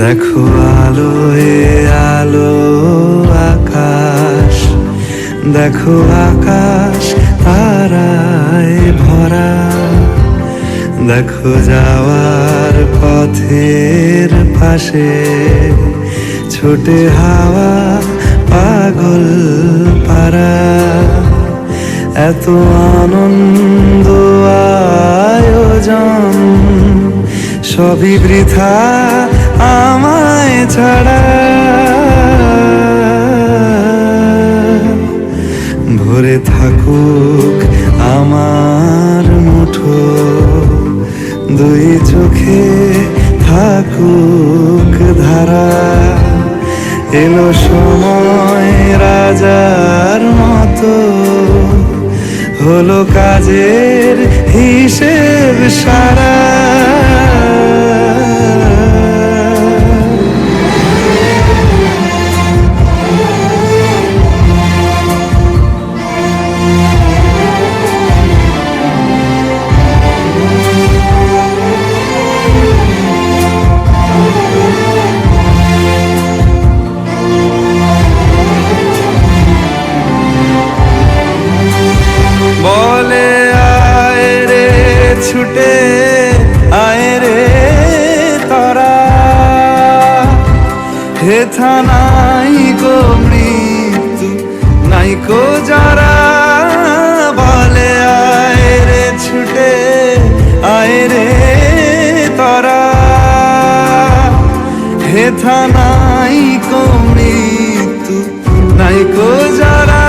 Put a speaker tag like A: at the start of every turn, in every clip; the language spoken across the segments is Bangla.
A: দেখো আলোয় আলো আকাশ, দেখো আকাশ তারায় ভরা, দেখো যাওয়ার পথের পাশে ছোটে হাওয়া পাগল পারা। এত আনন্দ আয়োজন সবই বৃথা আমায় ছাড়া। ভরে থাকুক আমার মুঠো, দুই চোখে থাকুক ধারা। এলো সময় রাজার মতো, হলো কাজের হিসেব সারা। বলে আয় রে ছুটে আয় রে তারা, হেথা নাই গো মৃত্যু নাই গো যারা। বলে আয় রে ছুটে আয় রে তারা, হেথা নাই গো মৃত্যু নাই গো যারা।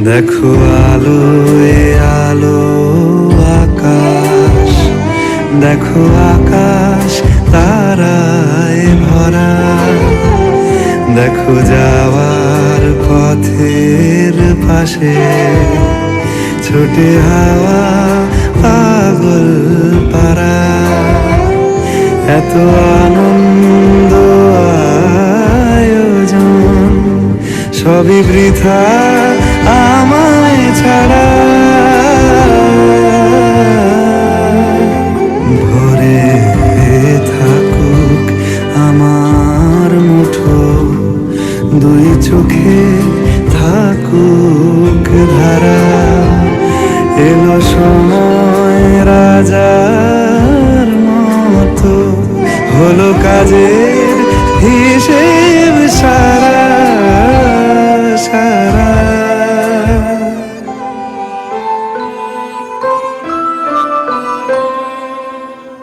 A: দেখো আলোয় আলো আকাশ, দেখো আকাশ তারায় ভরা, দেখো যাওয়ার পথের পাশে ছোটে হাওয়া পাগল পারা। এত আনন্দ আয়োজন সবই বৃথা আমায় ছাড়া। ভরে থাকুক আমার মুঠো, দুই চোখে থাকুক ধারা। এলো সময় রাজার মতো, হলো কাজের হিসেব সারা সারা।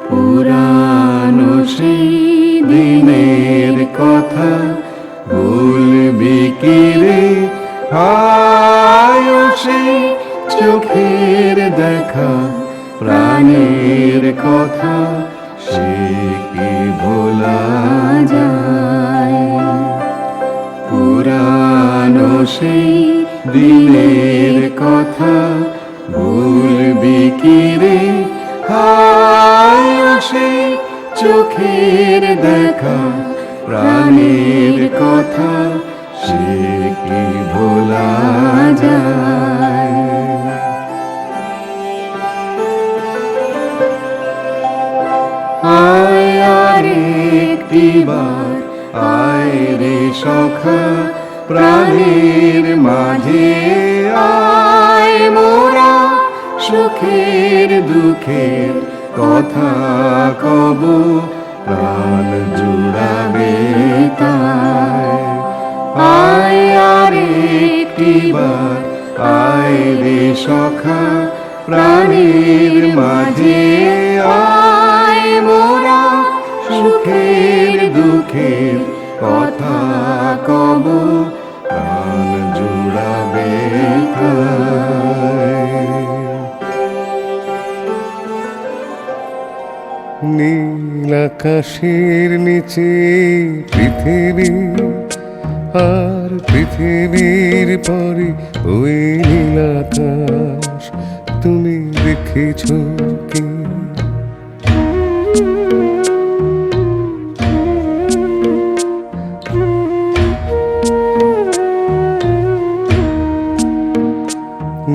B: পুরা
A: দিনের কথা ভুলবি কি রে? আয়ুষে চোখের দেখা প্রাণের কথা সে কি ভোলা যায়? পুরানো সেই দিনের কথা ভুলবি কি রে? আয়ুষে চোখের দেখা প্রাণের কথা সে কি ভোলা যায়? আয় আর একটিবার আয় রে সখা প্রাণের মাঝে আয়, মোরা সুখের দুঃখের কথা কব প্রাণ জুড়াবে তাই। আয় আর একটিবার আয় রে সখা প্রাণের মাঝে আয়, মোরা সুখের দুঃখের কথা কব প্রাণ জুড়াবে তাই। নীল আকাশের নিচে পৃথিবী, আর পৃথিবীর পরে ওই নীল আকাশ তুমি দেখেছ কি?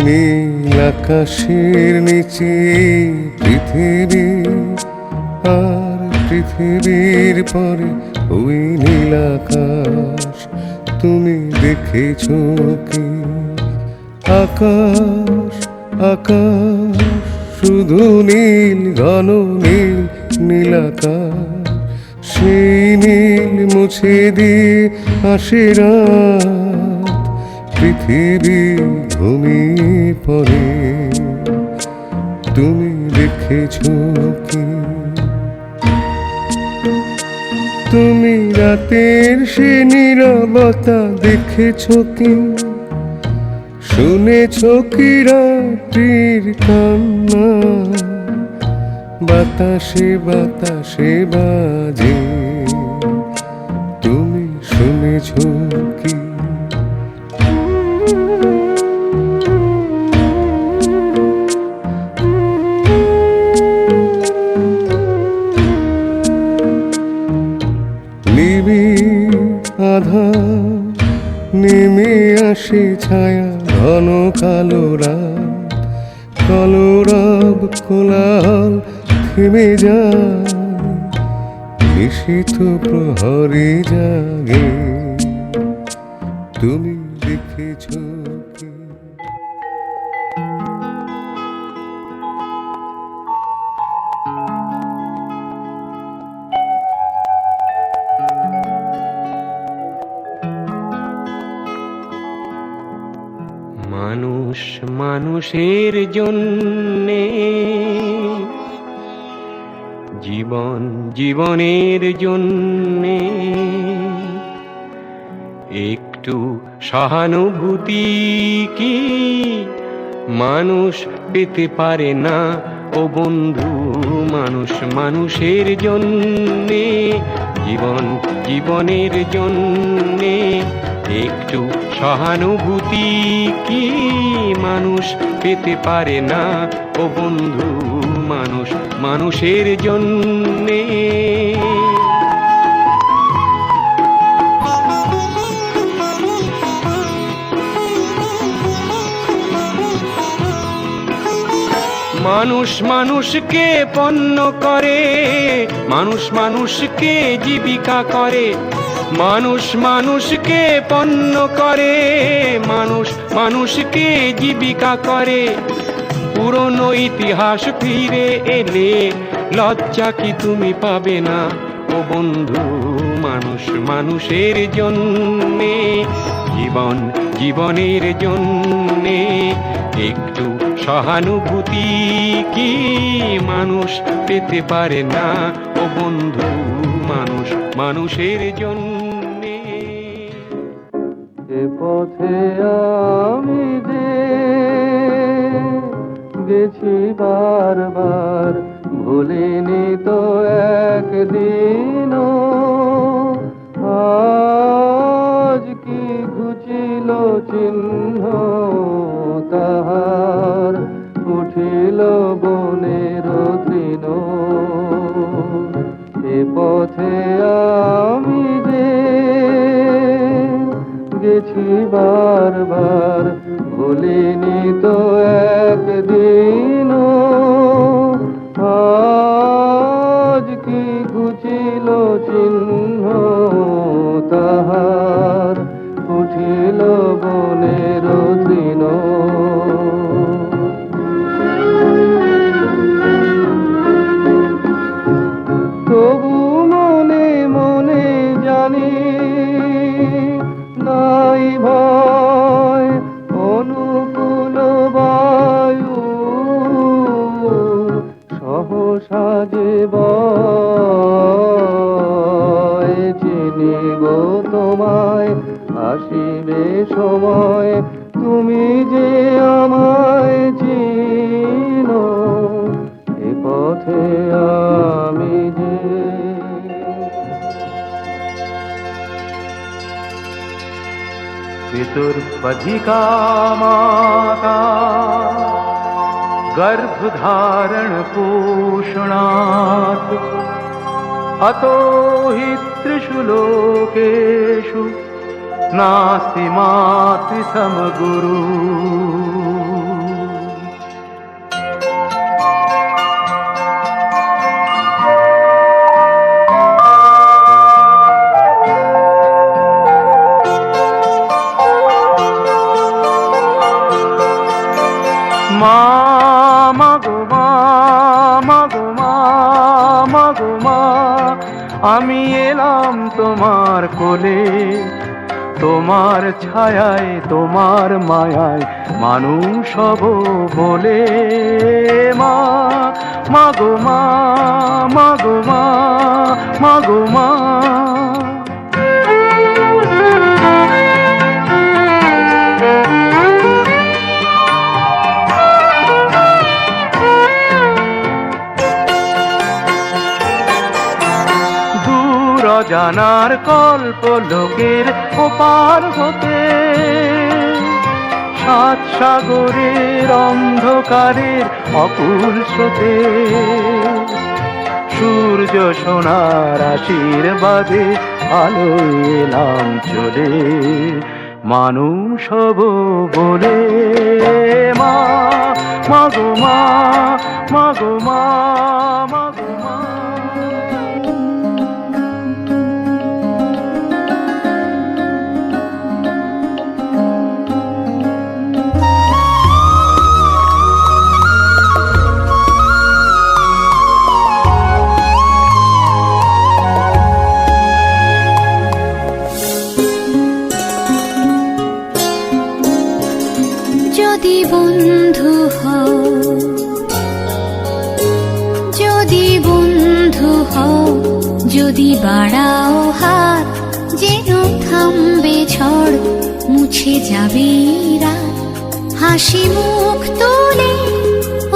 A: নীল আকাশের নিচে পৃথিবী, আর পৃথিবীর পরে ওই নীল আকাশ তুমি দেখেছ কি? আকাশ আকাশ শুধু নীল, ঘন নীল নীল আকাশ, সেই নীল মুছে দিয়ে আসে রাত, পৃথিবী ঘুমিয়ে পড়ে তুমি দেখেছ কি? তুমি রাতের সে নীরবতা দেখেছ কি? শুনেছ কি রাত্রির কান্না বাতাসে বাতাসে বাজে, তুমি শুনেছ কি? আধার নেমে আসে ছায়া, ঘন কালো রাত, কলরব কোলাহল থেমে যায়, নিশীথ প্রহরে জাগে তুমি দেখেছ কি?
B: মানুষ মানুষের জন্যে, জীবন জীবনের জন্যে, একটু সহানুভূতি কি মানুষ পেতে পারে না ও বন্ধু? মানুষ মানুষের জন্যে, জীবন জীবনের জন্যে, একটু সহানুভূতি কি মানুষ পেতে পারে না ও বন্ধু? মানুষ মানুষের জন্যে। মানুষ মানুষকে পণ্য করে, মানুষ মানুষকে জীবিকা করে, মানুষ মানুষকে পণ্য করে, মানুষ মানুষকে জীবিকা করে। পুরনো ইতিহাস ফিরে এলে লজ্জা কি তুমি পাবে না ও বন্ধু? মানুষ মানুষের জন্যে, জীবন জীবনের জন্যে, একটু সহানুভূতি কি মানুষ পেতে পারে না ও বন্ধু? মানুষ মানুষের জন্যে।
A: এ পথে আমি যে গেছি বারবার, ভুলিনি তো একদিনও। আজ কি ঘুচিল চিহ্ন তাহার, উঠিল বনের তৃণ। এ পথে আমি যে গেছি বারবার, ভুলিনি তো একদিনও। আজ কি ঘুচিল চিহ্ন তাহার, উঠিল বনের তৃণ। তবু মনে মনে জানি নাই ভয়, অনুকূল বায়ু সহসা যে বয়। চিনিব তোমায়, আসিবে সময়, তুমি যে আমায় চিনো। এ পথে আমি যে पितुर्पधिका माता गर्भधारण पोषणात्, अतो हि त्रिषु लोकेषु नास्ति मातृसमगुरु। মা মাগো মা, মাগো মা, মাগো মা, আমি এলাম তোমার কোলে। তোমার ছায়ায় তোমার মায়ায় মানুষ হব বলে। মা মাগো মা, মাগো মা, মাগো মা। জানার কল্প লোকের ওপার হতে, সাত সাগরের অন্ধকারের অকুল স্রোতে, সূর্য সোনার আশীর্বাদে আলোয় এলাম চলে। মানুষ হব বলে। মা মাগো মা, মাগো মা, মাগো মা।
C: যদি বন্ধু হও, যদি বন্ধু হও, যদি বাড়াও হাত, যেন থামবে ঝড়, মুছে যাবে রাত। হাসি মুখ তুলে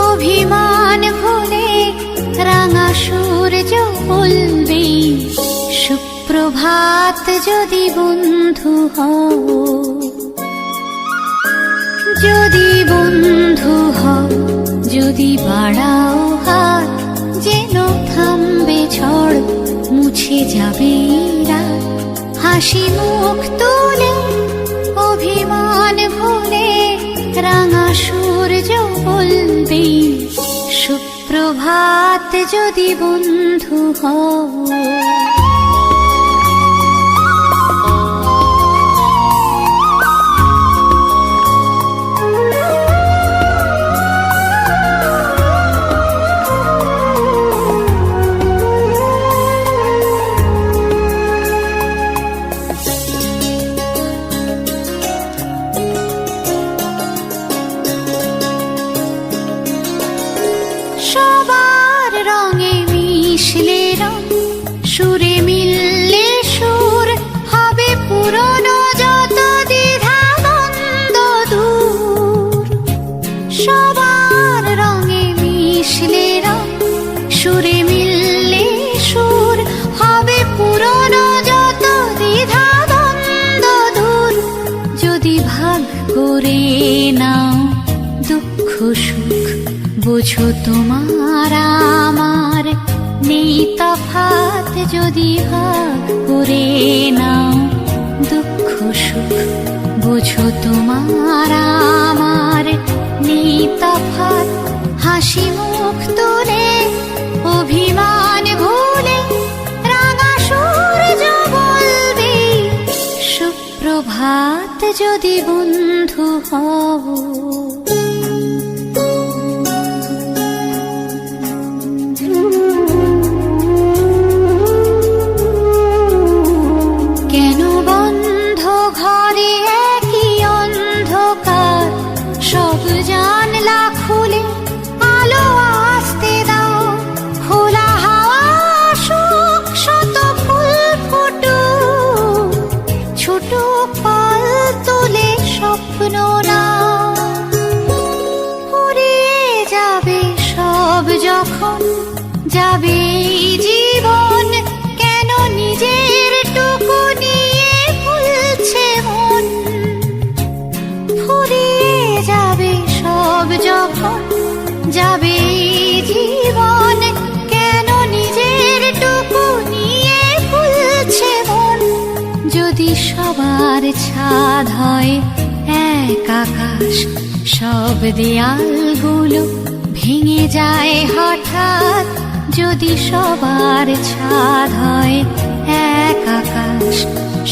C: অভিমান ভুলে, রাঙা সূর্য বলবে সুপ্রভাত। যদি বন্ধু হও, যদি বন্ধু হও, যদি বাড়াও হাত, যেন থামবে ঝড়, মুছে যাবে রাত। হাসি মুখ তুলে অভিমান ভুলে, রাঙা সূর্য বলবে সুপ্রভাত। যদি বন্ধু হও। সবার রঙে মিশলে রং, সুরে বুঝো তোমার আমার নেই তফাৎ, যদি ভাগ করে নাও দুঃখ সুখ। বুঝো তোমার আমার নেই তফাৎ, হাসি মুখ তুলে অভিমান ভুলে রাঙা সূর্য বলবে সুপ্রভাত, যদি বন্ধু হও। কেন বন্ধ ঘরে একই অন্ধকার, সব জানলা খুলে আলো আসতে দাও। খোলা হাওয়া সুখ শত ফুল ফুটুক, ছোট পাল তুলে স্বপ্ন নাও। ফুরিয়ে যাবে সব যখন যাবে এই জীবন, কেন নিজের টুকু নিয়ে ভুলছে মন। ফুরিয়ে যাবে সব যখন যাবে এই জীবন, কেন নিজের টুকু নিয়ে ভুলছে মন। যদি সবার ছাদ হয় এক আকাশ, সব দেয়ালগুলো ভেঙে যায় হঠাৎ। যদি সবার ছাদ হয় এক আকাশ,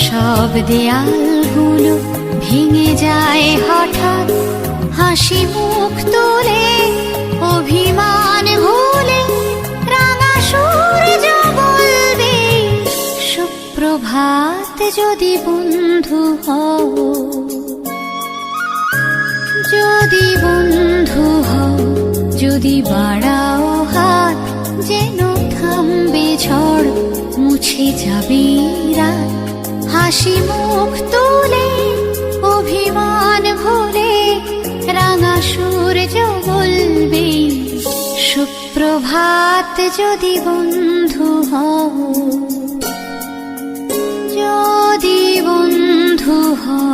C: সব দেয়ালগুলো ভেঙে যায় হঠাৎ। হাসি মুখ তুলে অভিমান ভুলে রাঙা সূর্য বলবে সুপ্রভাত, যদি বন্ধু হও। যদি বন্ধু হও, যদি বাড়াও হাত, যেন থামবে ঝড়, মুছে যাবে রাত। হাসি মুখ তুলে অভিমান ভুলে রাঙা সূর্য বলবে সুপ্রভাত, যদি বন্ধু হও। যদি বন্ধু হও।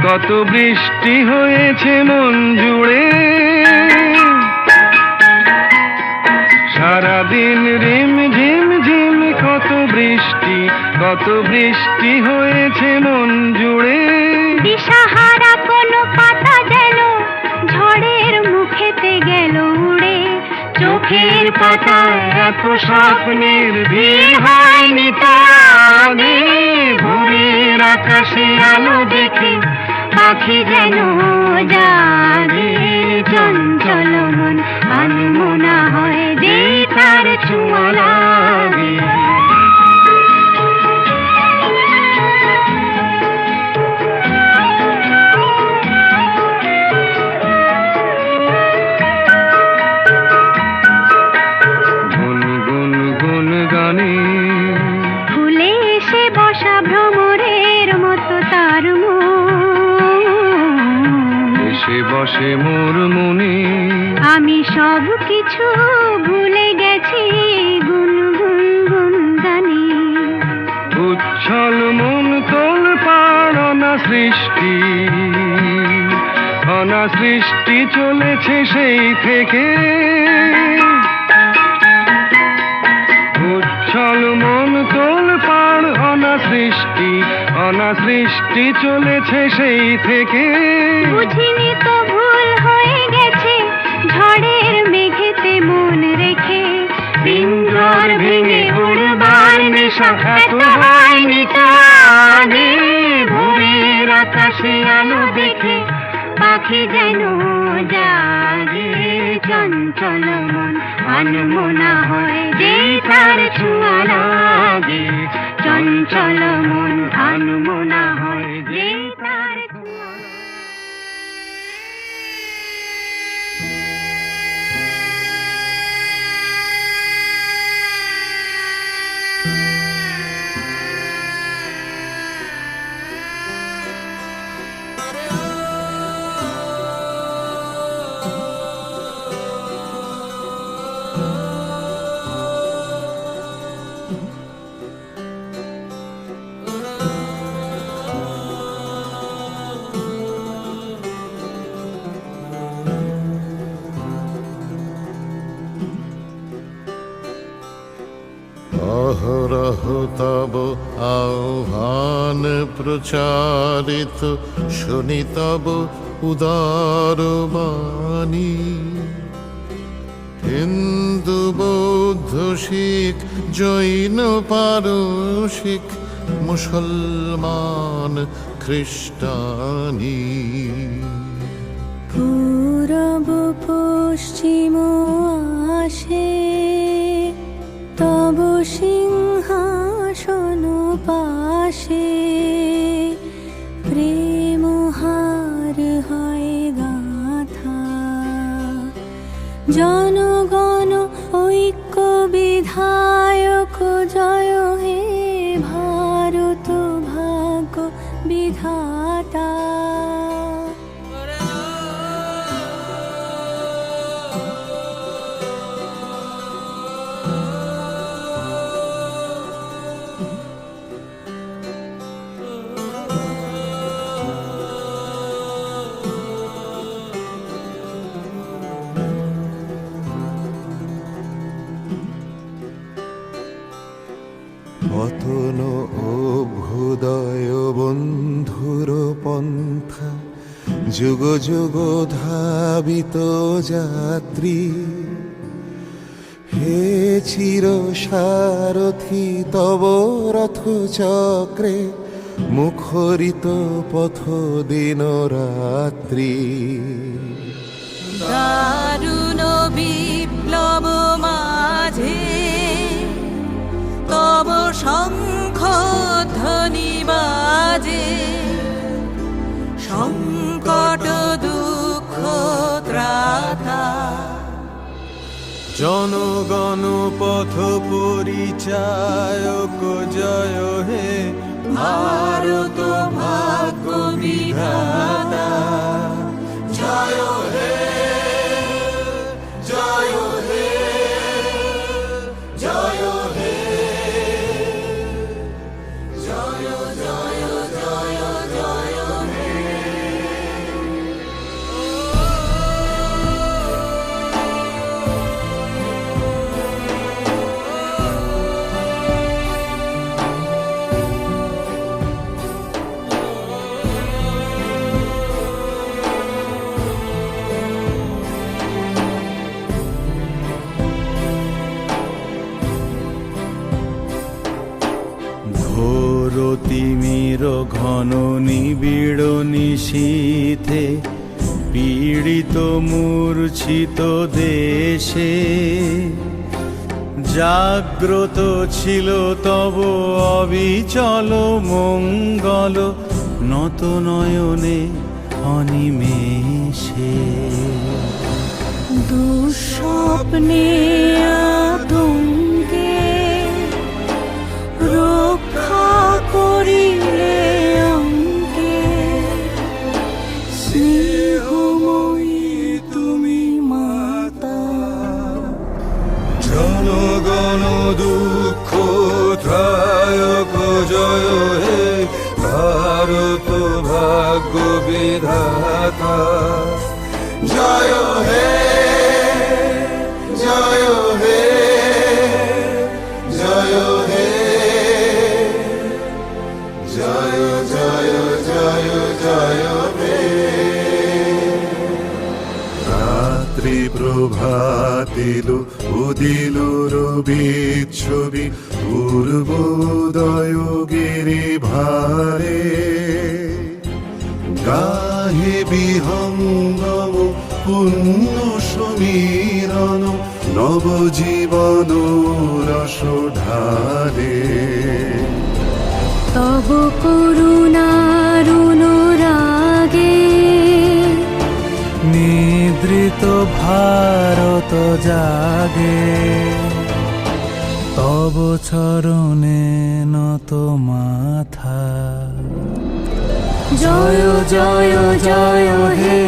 B: কত বৃষ্টি হয়েছে মন জুড়ে, সারাদিন রিম ঝিম ঝিম কত বৃষ্টি হয়েছে মন জুড়ে।
C: দিশাহারা কোনো পাতা যেন ঝড়ের মুখেতে গেল উড়ে,
B: চোখের পাতায় এত স্বপ্নের ভিড় হয়নি তো আগে। ভোরের আকাশে আলো দেখে
C: পাখি যেন জাগে, চঞ্চল মন আনমনা হয় যে তার ছোঁয়া লাগে।
B: গুনগুন গানে
C: ফুলে এসে বসা ভ্রমরের মতো তার
B: এসে বসে মোর মনে।
C: আমি সব কিছু ভুলে গেছি গুনগুন গুন গানে।
B: উচ্ছল মন তোল পাড় অনাসৃষ্টি চলেছে সেই থেকে। উচ্ছল মন তোল পাড় অনাসৃষ্টি চলেছে সেই থেকে।
C: বুঝিনি তো ভুল হয়ে গেছে ঝড়ের মেঘেতে মন রেখে।
B: পিঞ্জর ভেঙে উড়বার নেশা এত হয়নি তো আগে। ভোরের আকাশে আলো দেখে
C: পাখি যেন জাগে, চঞ্চল মন আনমনা হয় যে তার ছোঁয়া লাগে। চঞ্চল মন আনমনা হয় যে তার ছোঁয়া লাগে।
D: অহরহ তব আহ্বান প্রচারিত, শুনি তব উদার বাণী। হিন্দু বৌদ্ধ শিখ জৈন পারসিক, মুসলমান খ্রিস্টানি।
C: পূরব পশ্চিম আসে তব সিংহাসন পাশে। প্রেম হার হয় গাথা, জনগণ ঐক্য বিধায়ক জয় হে ভারত ভাগ্য বিধাতা।
D: পতন অভ্যুদয় বন্ধুর পন্থা, যুগ যুগ ধাবিত যাত্রী। হে চির সারথি তব রথ চক্রে, মুখরিত পথ দিন রাত্রি।
E: দারুণ বিপ্লব মাঝে তব শঙ্খ ধ্বনি বাজে। সংকট দুঃখ ত্রাতা,
F: জনগণ পথ পরিচায়ক জয় হে ভারত ভাগ্য বিধাতা। জয় হে জয় হে জয় হে জয় জয় জয় জয় হে। নিবিড় নিশীথে পীড়িত মূর্ছিত দেশে জাগ্রত ছিল তব অবিচল মঙ্গল নত নয়নে অনিমেষে
C: দুঃস্বপ্নে আতঙ্কে রক্ষা করিলে অঙ্কে স্নেহময়ী তুমি মাতা
F: জনগণ দুঃখ ত্রায়ক জয় হে ভারত ভাগ্য বিধাতা জয় হে জয় হে জয় হে জয় জয় জয় জয় হে রাত্রি প্রভাতিল উদিল রবি ছবি পূর্বোদয় গিরি ভারে গাহে বিহঙ্গম পুণ্য সমীরণ নবজীবন রস ঢালে
C: তব করুণারুণ রাগে
A: নিদ্রিত ভারত জাগে তব চরণে নত মাথা
C: জয় জয় জয় হে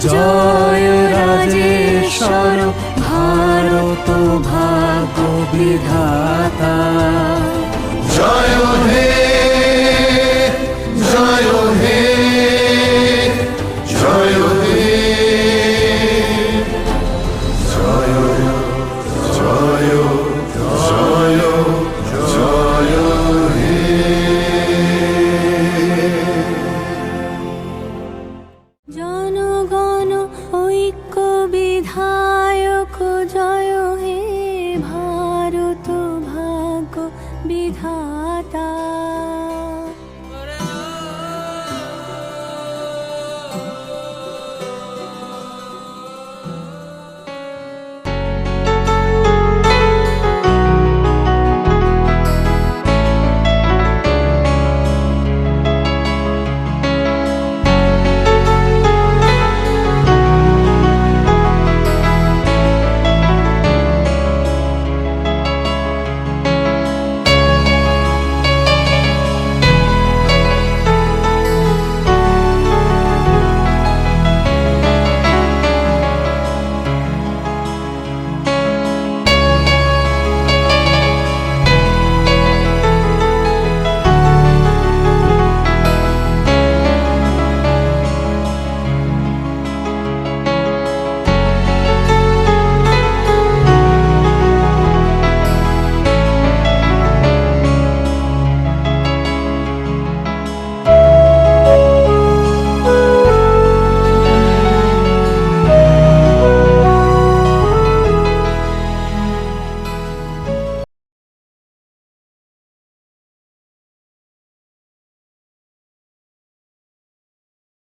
C: জয় রাজেশ্বর